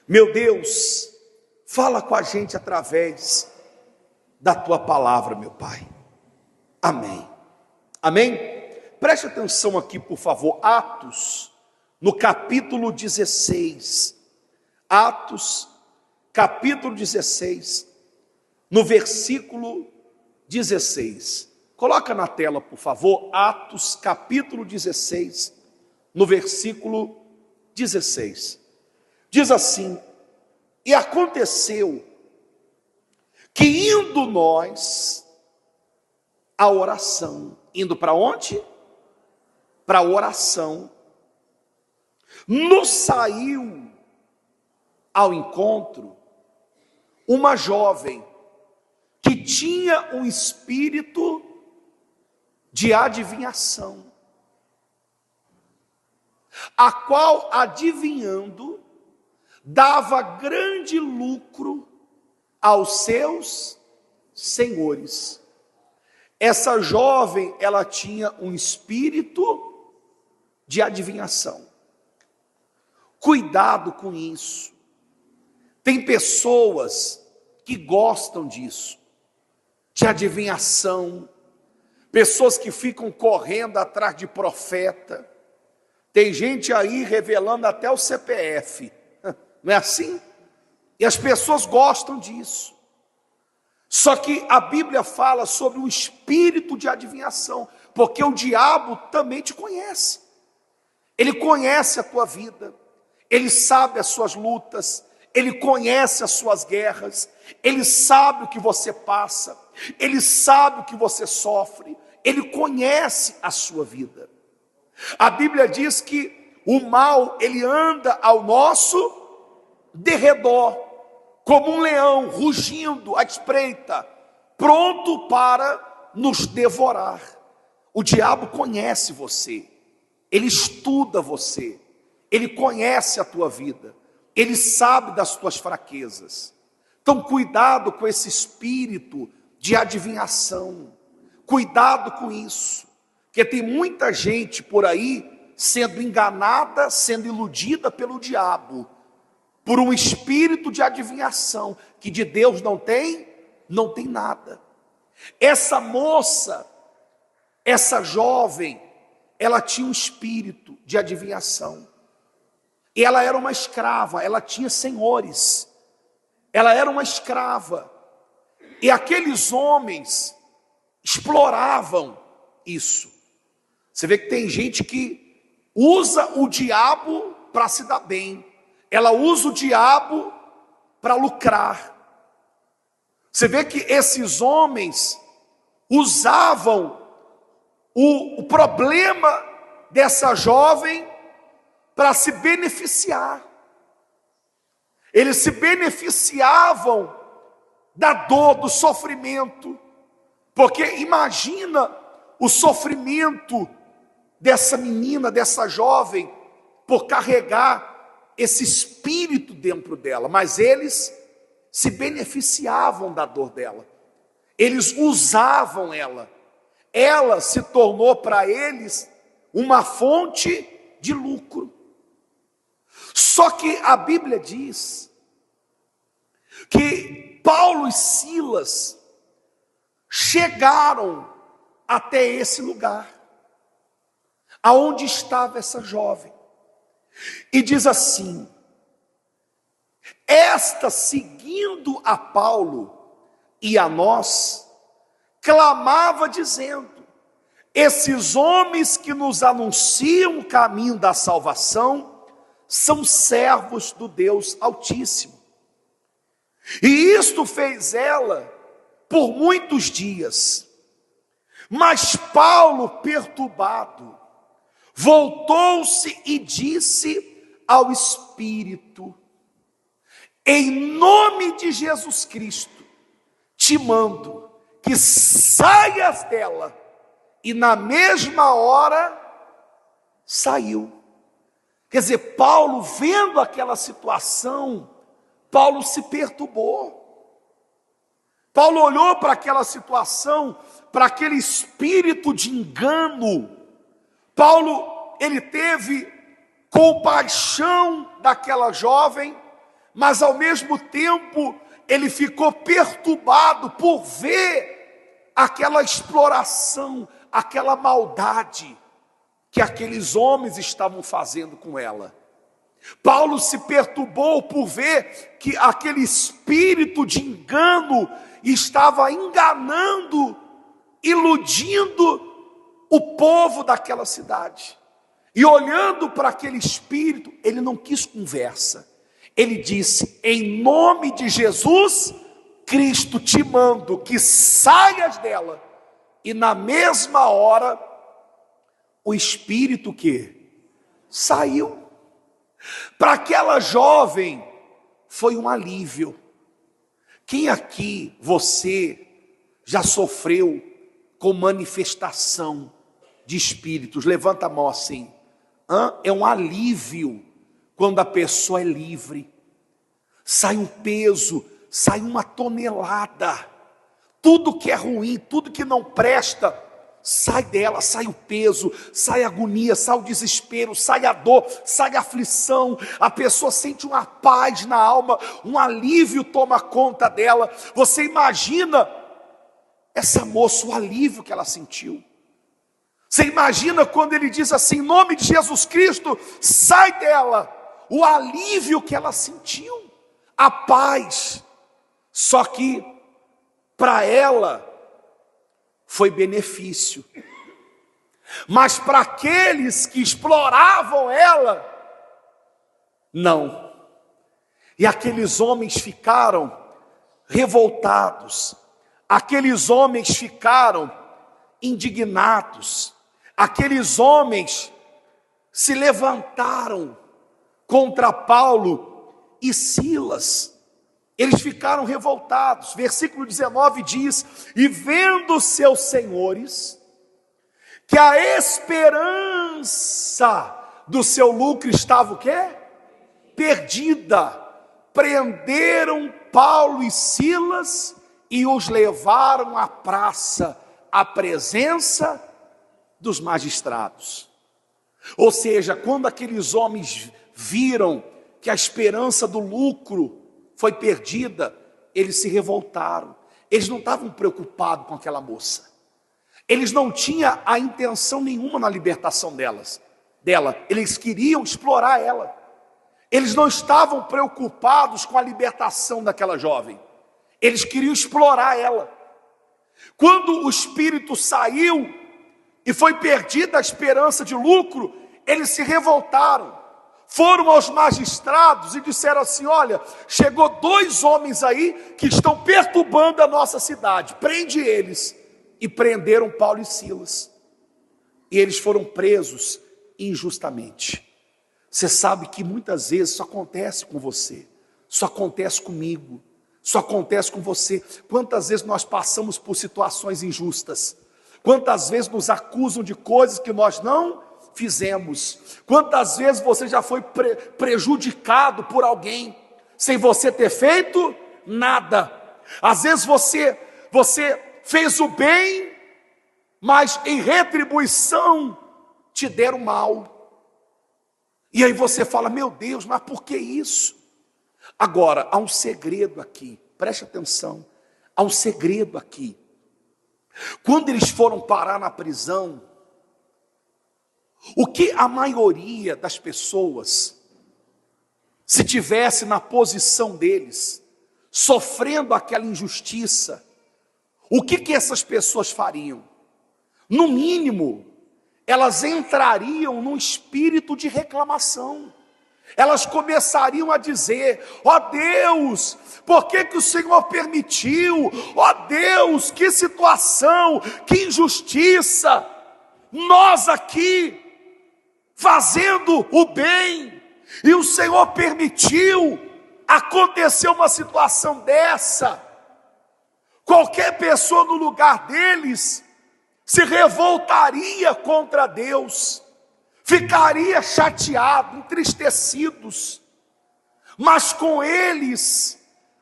Meu Deus, fala com a gente através da tua palavra, meu Pai. Amém. Amém? Preste atenção aqui, por favor. Atos, no capítulo 16. Atos, capítulo 16, no versículo 16. Coloca na tela, por favor. Atos, capítulo 16, no versículo 16. Diz assim: e aconteceu que indo nós à oração, indo para onde? Para a oração, nos saiu ao encontro uma jovem que tinha um espírito de adivinhação, a qual, adivinhando, dava grande lucro aos seus senhores. Essa jovem, ela tinha um espírito de adivinhação. Cuidado com isso. Tem pessoas que gostam disso, de adivinhação, pessoas que ficam correndo atrás de profeta. Tem gente aí revelando até o CPF, não é assim? E as pessoas gostam disso. Só que a Bíblia fala sobre o espírito de adivinhação, porque o diabo também te conhece. Ele conhece a tua vida, ele sabe as suas lutas, ele conhece as suas guerras, ele sabe o que você passa, ele sabe o que você sofre, ele conhece a sua vida. A Bíblia diz que o mal, ele anda ao nosso derredor, como um leão rugindo à espreita, pronto para nos devorar. O diabo conhece você, ele estuda você, ele conhece a tua vida, ele sabe das tuas fraquezas. Então cuidado com esse espírito de adivinhação, cuidado com isso, porque tem muita gente por aí sendo enganada, sendo iludida pelo diabo, por um espírito de adivinhação, que de Deus não tem nada. Essa moça, essa jovem, ela tinha um espírito de adivinhação. E ela era uma escrava, ela tinha senhores. Ela era uma escrava. E aqueles homens exploravam isso. Você vê que tem gente que usa o diabo para se dar bem. Ela usa o diabo para lucrar. Você vê que esses homens usavam o problema dessa jovem para se beneficiar. Eles se beneficiavam da dor, do sofrimento, porque imagina o sofrimento dessa menina, dessa jovem, por carregar esse espírito dentro dela, mas eles se beneficiavam da dor dela, eles usavam ela se tornou para eles uma fonte de lucro. Só que a Bíblia diz que Paulo e Silas chegaram até esse lugar, aonde estava essa jovem, e diz assim: esta, seguindo a Paulo e a nós, clamava dizendo: esses homens que nos anunciam o caminho da salvação são servos do Deus Altíssimo. E isto fez ela por muitos dias. Mas Paulo, perturbado, voltou-se e disse ao Espírito: em nome de Jesus Cristo, te mando que saias dela. E na mesma hora, saiu. Quer dizer, Paulo, vendo aquela situação, Paulo se perturbou. Paulo olhou para aquela situação, para aquele espírito de engano. Paulo, ele teve compaixão daquela jovem, mas ao mesmo tempo ele ficou perturbado por ver aquela exploração, aquela maldade que aqueles homens estavam fazendo com ela. Paulo se perturbou por ver que aquele espírito de engano estava enganando, iludindo o povo daquela cidade. E olhando para aquele espírito, ele não quis conversa. Ele disse: em nome de Jesus Cristo te mando que saias dela. E na mesma hora, o espírito que saiu. Para aquela jovem foi um alívio. Quem aqui, você, já sofreu com manifestação de espíritos? Levanta a mão assim. É um alívio quando a pessoa é livre. Sai um peso, sai uma tonelada. Tudo que é ruim, tudo que não presta, sai dela, sai o peso, sai a agonia, sai o desespero, sai a dor, sai a aflição. A pessoa sente uma paz na alma, um alívio toma conta dela. Você imagina essa moça, o alívio que ela sentiu. Você imagina quando ele diz assim, em nome de Jesus Cristo, sai dela, o alívio que ela sentiu, a paz. Só que para ela foi benefício, mas para aqueles que exploravam ela, não. E aqueles homens ficaram revoltados, aqueles homens ficaram indignados, aqueles homens se levantaram contra Paulo e Silas. Eles ficaram revoltados. Versículo 19 diz: e vendo seus senhores que a esperança do seu lucro estava o quê? Perdida, prenderam Paulo e Silas e os levaram à praça, à presença dos magistrados. Ou seja, quando aqueles homens viram que a esperança do lucro foi perdida, eles se revoltaram. Eles não estavam preocupados com aquela moça. Eles não tinham a intenção nenhuma na libertação dela. Eles queriam explorar ela. Eles não estavam preocupados com a libertação daquela jovem. Eles queriam explorar ela. Quando o espírito saiu e foi perdida a esperança de lucro, eles se revoltaram. Foram aos magistrados e disseram assim: olha, chegou 2 homens aí que estão perturbando a nossa cidade, prende eles. E prenderam Paulo e Silas. E eles foram presos injustamente. Você sabe que muitas vezes isso acontece com você, isso acontece comigo, isso acontece com você. Quantas vezes nós passamos por situações injustas? Quantas vezes nos acusam de coisas que nós não fizemos? Quantas vezes você já foi prejudicado por alguém sem você ter feito nada? Às vezes você fez o bem, mas em retribuição te deram mal. E aí você fala: meu Deus, mas por que isso? Agora, há um segredo aqui, preste atenção, há um segredo aqui. Quando eles foram parar na prisão, o que a maioria das pessoas, se tivesse na posição deles, sofrendo aquela injustiça, o que essas pessoas fariam? No mínimo, elas entrariam num espírito de reclamação. Elas começariam a dizer: ó Deus, por que o Senhor permitiu? Ó Deus, que situação, que injustiça! Nós aqui fazendo o bem, e o Senhor permitiu acontecer uma situação dessa. Qualquer pessoa no lugar deles se revoltaria contra Deus, ficaria chateado, entristecidos. Mas com eles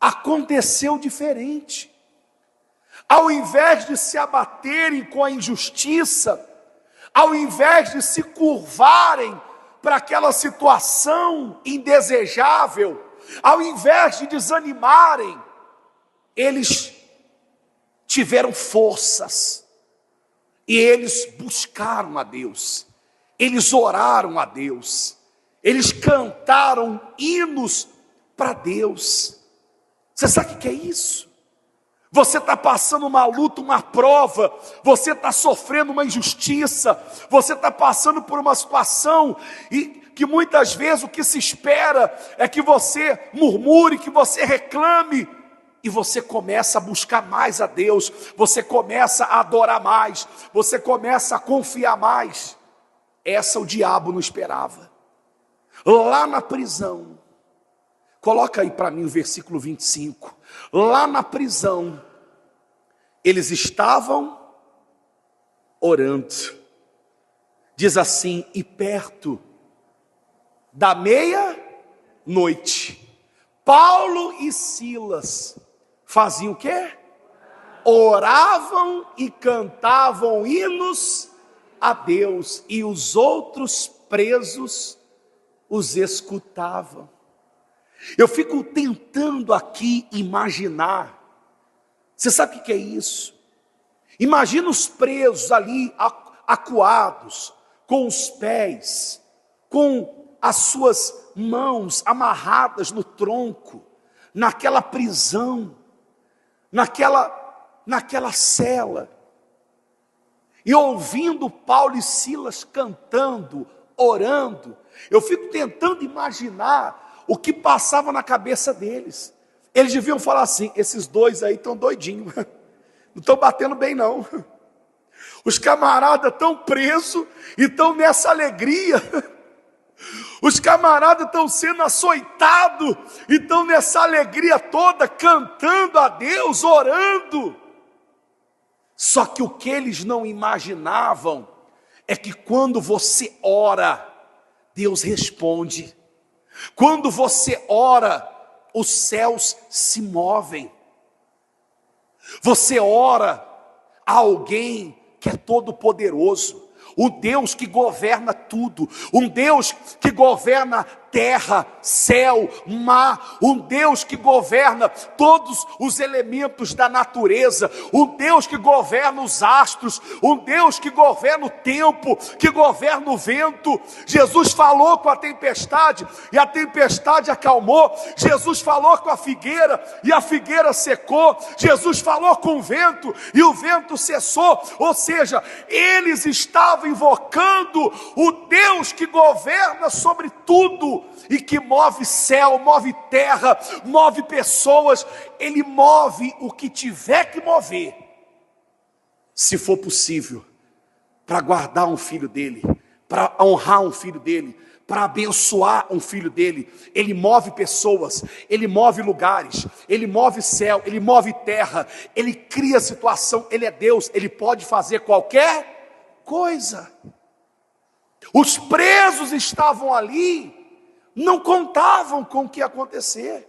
aconteceu diferente. Ao invés de se abaterem com a injustiça, ao invés de se curvarem para aquela situação indesejável, Ao invés de desanimarem, eles tiveram forças. E eles buscaram a Deus. Eles oraram a Deus. Eles cantaram hinos para Deus. Você sabe o que é isso? Você está passando uma luta, uma prova, você está sofrendo uma injustiça, você está passando por uma situação e que muitas vezes o que se espera é que você murmure, que você reclame, e você começa a buscar mais a Deus, você começa a adorar mais, você começa a confiar mais. Essa o diabo não esperava. Lá na prisão, coloca aí para mim o versículo 25. Lá na prisão, eles estavam orando. Diz assim: e perto da meia-noite, Paulo e Silas faziam o quê? Oravam e cantavam hinos a Deus, e os outros presos os escutavam. Eu fico tentando aqui imaginar. Você sabe o que é isso? Imagina os presos ali, acuados, com os pés, com as suas mãos amarradas no tronco, naquela prisão, naquela cela, e ouvindo Paulo e Silas cantando, orando. Eu fico tentando imaginar o que passava na cabeça deles. Eles deviam falar assim: esses dois aí estão doidinhos, não estão batendo bem não. Os camaradas estão presos e estão nessa alegria. Os camaradas estão sendo açoitados e estão nessa alegria toda, cantando a Deus, orando. Só que o que eles não imaginavam é que quando você ora, Deus responde. Quando você ora, os céus se movem. Você ora a alguém que é todo poderoso, o Deus que governa tudo, um Deus que governa terra, céu, mar, um Deus que governa todos os elementos da natureza, um Deus que governa os astros, um Deus que governa o tempo, que governa o vento. Jesus falou com a tempestade e a tempestade acalmou. Jesus falou com a figueira e a figueira secou. Jesus falou com o vento e o vento cessou. Ou seja, eles estavam invocando o Deus que governa sobre tudo e que move céu, move terra, move pessoas. Ele move o que tiver que mover, se for possível, para guardar um filho dele, para honrar um filho dele, para abençoar um filho dele. Ele move pessoas, ele move lugares, ele move céu, ele move terra, ele cria situação. Ele é Deus, ele pode fazer qualquer coisa. Os presos estavam ali, não contavam com o que ia acontecer.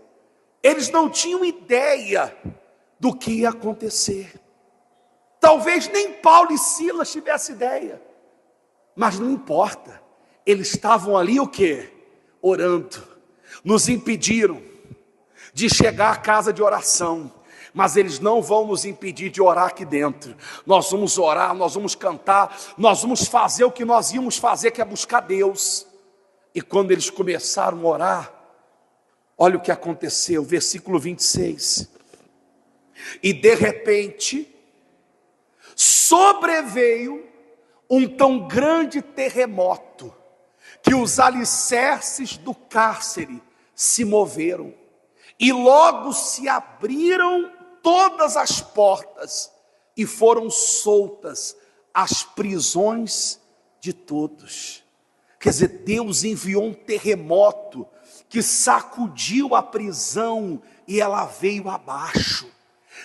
Eles não tinham ideia do que ia acontecer. Talvez nem Paulo e Silas tivessem ideia, mas não importa. Eles estavam ali o quê? Orando. Nos impediram de chegar à casa de oração, mas eles não vão nos impedir de orar aqui dentro. Nós vamos orar, nós vamos cantar, nós vamos fazer o que nós íamos fazer, que é buscar Deus. E quando eles começaram a orar, olha o que aconteceu, versículo 26. E de repente, sobreveio um tão grande terremoto, que os alicerces do cárcere se moveram, e logo se abriram todas as portas, e foram soltas as prisões de todos. Quer dizer, Deus enviou um terremoto que sacudiu a prisão e ela veio abaixo.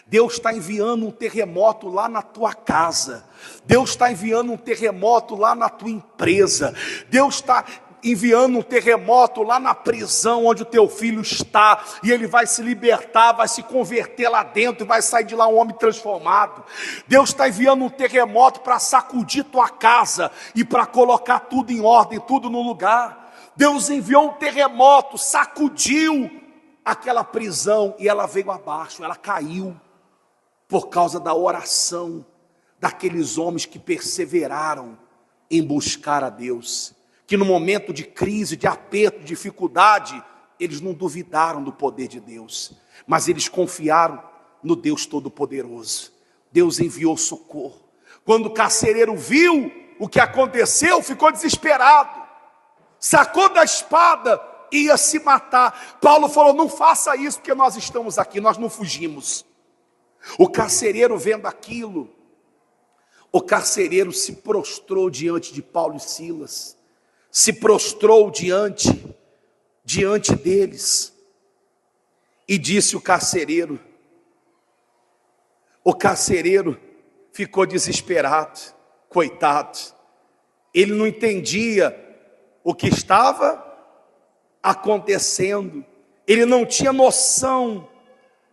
Deus está enviando um terremoto lá na tua casa. Deus está enviando um terremoto lá na tua empresa. Deus está enviando um terremoto lá na prisão onde o teu filho está, e ele vai se libertar, vai se converter lá dentro e vai sair de lá um homem transformado. Deus está enviando um terremoto para sacudir tua casa e para colocar tudo em ordem, tudo no lugar. Deus enviou um terremoto, sacudiu aquela prisão e ela veio abaixo, ela caiu por causa da oração daqueles homens que perseveraram em buscar a Deus, que no momento de crise, de aperto, de dificuldade, eles não duvidaram do poder de Deus, mas eles confiaram no Deus Todo-Poderoso. Deus enviou socorro. Quando o carcereiro viu o que aconteceu, ficou desesperado, sacou da espada, ia se matar. Paulo falou: não faça isso, porque nós estamos aqui, nós não fugimos. O carcereiro vendo aquilo, o carcereiro se prostrou diante de Paulo e Silas, se prostrou diante deles, e disse o carcereiro ficou desesperado, coitado, ele não entendia o que estava acontecendo, ele não tinha noção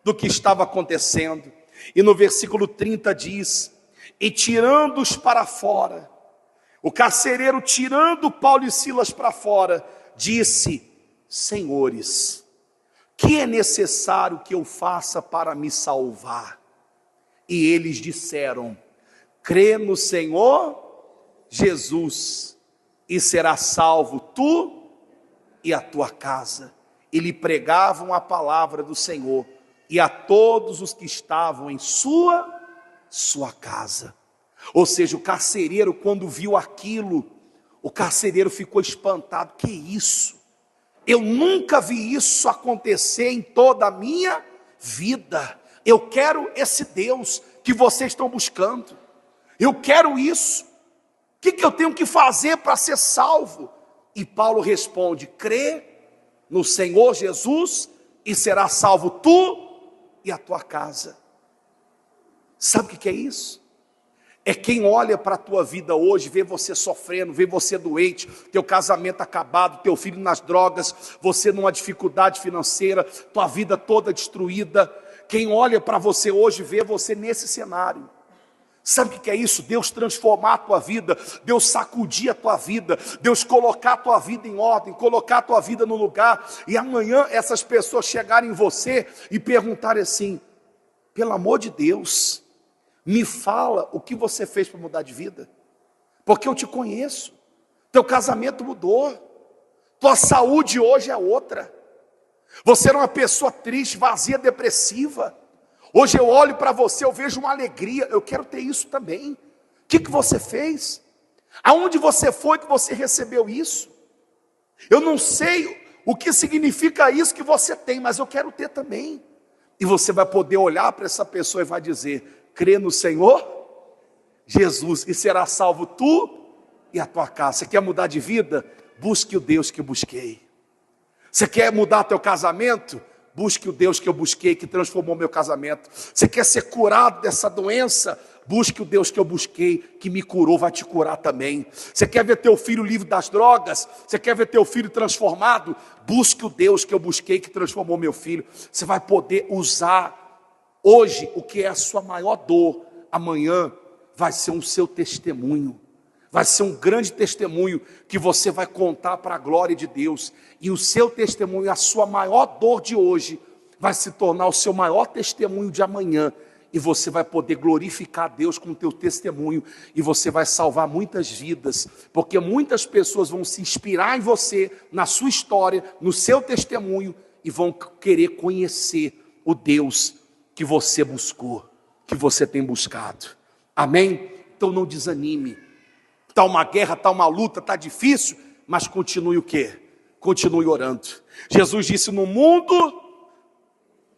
do que estava acontecendo. E no versículo 30 diz: e tirando-os para fora, o carcereiro, tirando Paulo e Silas para fora, disse: senhores, que é necessário que eu faça para me salvar? E eles disseram: crê no Senhor Jesus, e será salvo tu e a tua casa. E lhe pregavam a palavra do Senhor, e a todos os que estavam em sua casa. Ou seja, o carcereiro, quando viu aquilo, o carcereiro ficou espantado. Que isso? Eu nunca vi isso acontecer em toda a minha vida. Eu quero esse Deus que vocês estão buscando. Eu quero isso. O que eu tenho que fazer para ser salvo? E Paulo responde: crê no Senhor Jesus e será salvo tu e a tua casa. Sabe o que é isso? É quem olha para a tua vida hoje, vê você sofrendo, vê você doente, teu casamento acabado, teu filho nas drogas, você numa dificuldade financeira, tua vida toda destruída. Quem olha para você hoje, vê você nesse cenário. Sabe o que é isso? Deus transformar a tua vida, Deus sacudir a tua vida, Deus colocar a tua vida em ordem, colocar a tua vida no lugar, e amanhã essas pessoas chegarem em você e perguntarem assim: pelo amor de Deus, me fala o que você fez para mudar de vida, porque eu te conheço, teu casamento mudou, tua saúde hoje é outra, você era uma pessoa triste, vazia, depressiva, hoje eu olho para você, eu vejo uma alegria, eu quero ter isso também. O que você fez? Aonde você foi que você recebeu isso? Eu não sei o que significa isso que você tem, mas eu quero ter também. E você vai poder olhar para essa pessoa e vai dizer: crê no Senhor Jesus e será salvo tu e a tua casa. Você quer mudar de vida? Busque o Deus que eu busquei. Você quer mudar teu casamento? Busque o Deus que eu busquei, que transformou meu casamento. Você quer ser curado dessa doença? Busque o Deus que eu busquei, que me curou, vai te curar também. Você quer ver teu filho livre das drogas? Você quer ver teu filho transformado? Busque o Deus que eu busquei, que transformou meu filho. Você vai poder usar hoje o que é a sua maior dor. Amanhã vai ser um seu testemunho. Vai ser um grande testemunho que você vai contar para a glória de Deus. E o seu testemunho, a sua maior dor de hoje, vai se tornar o seu maior testemunho de amanhã. E você vai poder glorificar a Deus com o teu testemunho. E você vai salvar muitas vidas. Porque muitas pessoas vão se inspirar em você, na sua história, no seu testemunho. E vão querer conhecer o Deus que você buscou, que você tem buscado. Amém? Então não desanime. Está uma guerra, está uma luta, está difícil, mas continue o quê? Continue orando. Jesus disse: no mundo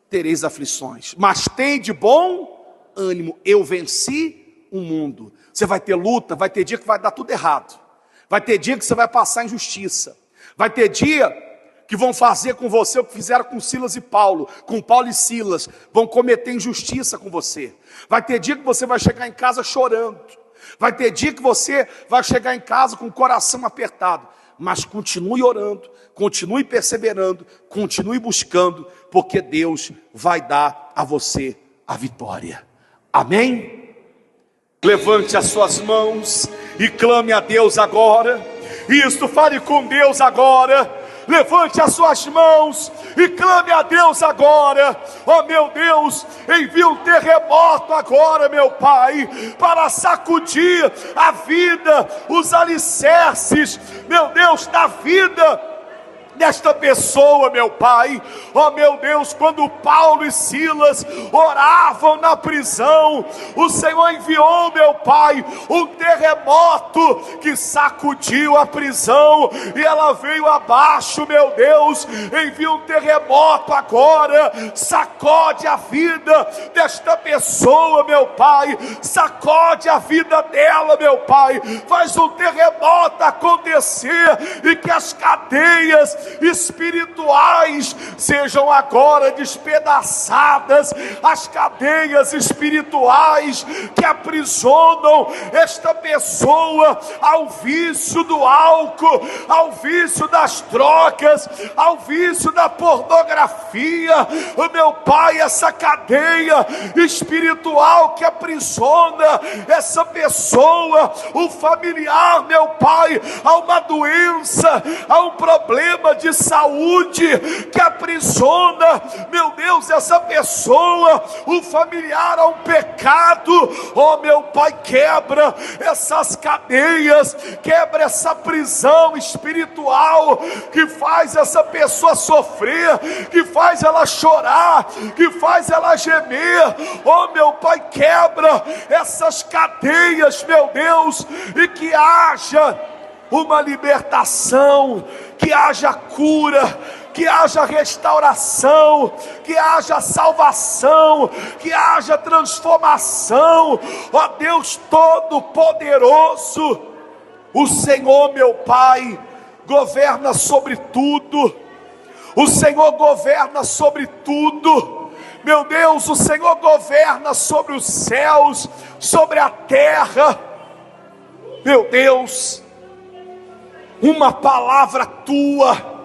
tereis aflições, mas tem de bom ânimo, eu venci o mundo. Você vai ter luta, vai ter dia que vai dar tudo errado, vai ter dia que você vai passar injustiça, vai ter dia que vão fazer com você o que fizeram com Silas e Paulo, com Paulo e Silas, vão cometer injustiça com você, vai ter dia que você vai chegar em casa chorando, vai ter dia que você vai chegar em casa com o coração apertado, mas continue orando, continue perseverando, continue buscando, porque Deus vai dar a você a vitória. Amém? Levante as suas mãos e clame a Deus agora. Isso, fale com Deus agora. levante as suas mãos e clame a Deus agora. Ó meu Deus, envia um terremoto agora, meu Pai, para sacudir a vida, os alicerces, meu Deus, da vida desta pessoa, meu Pai. Ó meu Deus, quando Paulo e Silas oravam na prisão, o Senhor enviou, meu Pai, um terremoto que sacudiu a prisão e ela veio abaixo, meu Deus. Envia um terremoto agora, sacode a vida desta pessoa, meu Pai, sacode a vida dela, meu Pai, faz um terremoto acontecer e que as cadeias espirituais sejam agora despedaçadas, as cadeias espirituais que aprisionam esta pessoa ao vício do álcool, ao vício das drogas, ao vício da pornografia. O meu Pai, essa cadeia espiritual que aprisiona essa pessoa, o familiar, meu Pai, a uma doença, a um problema de saúde que aprisiona, meu Deus, essa pessoa, o familiar a um pecado. Oh meu Pai, quebra essas cadeias, quebra essa prisão espiritual que faz essa pessoa sofrer, que faz ela chorar, que faz ela gemer. Oh meu Pai, quebra essas cadeias, meu Deus, e que haja uma libertação, que haja cura, que haja restauração, que haja salvação, que haja transformação. Ó Deus Todo-Poderoso, o Senhor, meu Pai, governa sobre tudo. O Senhor governa sobre tudo. Meu Deus, o Senhor governa sobre os céus, sobre a terra. Meu Deus, uma palavra tua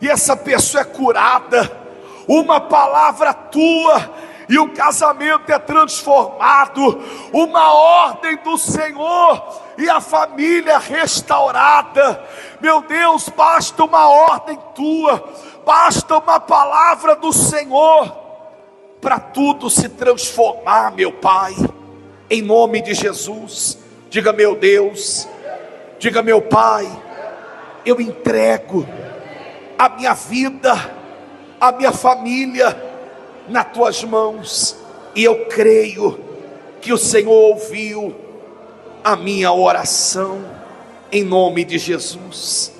e essa pessoa é curada. Uma palavra tua e o casamento é transformado. Uma ordem do Senhor e a família é restaurada. Meu Deus, basta uma ordem tua, basta uma palavra do Senhor para tudo se transformar, meu Pai, em nome de Jesus. Diga: meu Deus, diga: meu Pai, eu entrego a minha vida, a minha família nas tuas mãos, e eu creio que o Senhor ouviu a minha oração, em nome de Jesus.